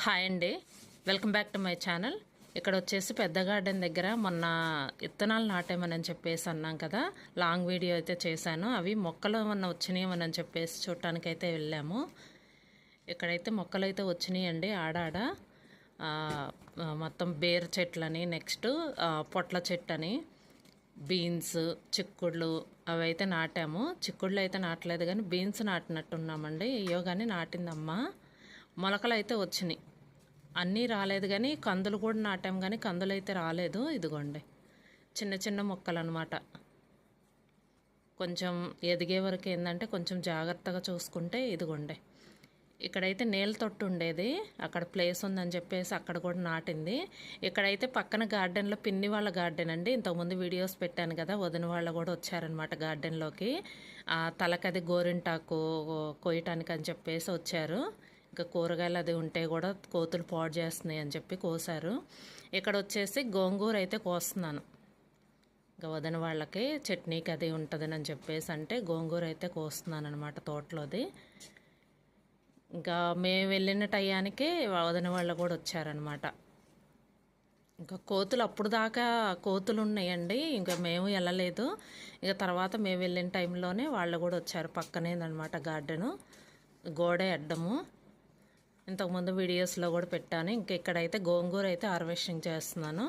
Hi అండి, welcome back to my channel. ఇక్కడ వచ్చేసి పెద్ద గార్డెన్ దగ్గర మొన్న విత్తనాలు నాటేమని చెప్పేసి అన్నాం కదా, లాంగ్ వీడియో అయితే చేశాను. అవి మొక్కలు ఏమన్నా వచ్చినాయేమని చెప్పేసి చూడటానికి అయితే వెళ్ళాము. ఇక్కడైతే మొక్కలు అయితే వచ్చినాయండి ఆడాడ. మొత్తం బేర్ చెట్లని, నెక్స్ట్ పొట్ల చెట్టు అని, బీన్స్, చిక్కుళ్ళు అవి అయితే నాటాము. చిక్కుళ్ళు అయితే నాటలేదు కానీ బీన్స్ నాటినట్టున్నామండి. అయ్యో కానీ నాటిందమ్మా. మొలకలు అయితే వచ్చినాయి, అన్నీ రాలేదు కానీ కందులు కూడా నాటాము కానీ కందులు అయితే రాలేదు. ఇదిగోండి చిన్న చిన్న మొక్కలు అనమాట. కొంచెం ఎదిగే వరకు ఏంటంటే కొంచెం జాగ్రత్తగా చూసుకుంటే ఇదిగోండి. ఇక్కడైతే నేల తొట్టు ఉండేది, అక్కడ ప్లేస్ ఉందని చెప్పేసి అక్కడ కూడా నాటింది. ఇక్కడైతే పక్కన గార్డెన్లో పిన్ని వాళ్ళ గార్డెన్ అండి. ఇంతకుముందు వీడియోస్ పెట్టాను కదా, వదిన వాళ్ళు కూడా వచ్చారనమాట గార్డెన్లోకి. తలకది గోరింటాకు కోయటానికి అని చెప్పేసి వచ్చారు. ఇంకా కూరగాయలు అది ఉంటే కూడా కోతులు పాడు చేస్తున్నాయి అని చెప్పి కోసారు. ఇక్కడ వచ్చేసి గోంగూర అయితే కోస్తున్నాను. ఇంకా వదిన వాళ్ళకి చట్నీకి అది ఉంటుందని అని చెప్పేసి అంటే గోంగూర అయితే కోస్తున్నాను అనమాట తోటలోది. ఇంకా మేము వెళ్ళిన టయానికి వదిన వాళ్ళు కూడా వచ్చారనమాట. ఇంకా కోతులు అప్పుడు దాకా కోతులు ఉన్నాయండి, ఇంకా మేము వెళ్ళలేదు. ఇక తర్వాత మేము వెళ్ళిన టైంలోనే వాళ్ళు కూడా వచ్చారు. పక్కనేదనమాట గార్డెను, గోడే అడ్డము. ఇంతకుముందు వీడియోస్లో కూడా పెట్టాను. ఇంకా ఇక్కడైతే గోంగూర అయితే హార్వెస్టింగ్ చేస్తున్నాను.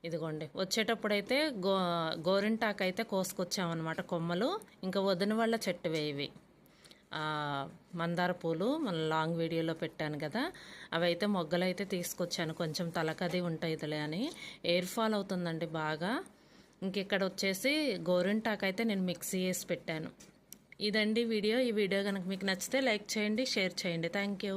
ఇదిగోండి వచ్చేటప్పుడైతే గోరింటాకు అయితే కోసుకొచ్చామన్నమాట కొమ్మలు. ఇంకా వదిన వాళ్ళ చెట్టు వేవి మందార పూలు మన లాంగ్ వీడియోలో పెట్టాను కదా, అవి అయితే మొగ్గలు అయితే తీసుకొచ్చాను. కొంచెం తలకది ఉంటుందిలే అని. ఎయిర్ ఫాల్ అవుతుందండి బాగా. ఇంక ఇక్కడ వచ్చేసి గోరింటాకు అయితే నేను మిక్సీ వేసి పెట్టాను. ఇదండి వీడియో. ఈ వీడియో కనుక మీకు నచ్చితే లైక్ చేయండి, షేర్ చేయండి. Thank you.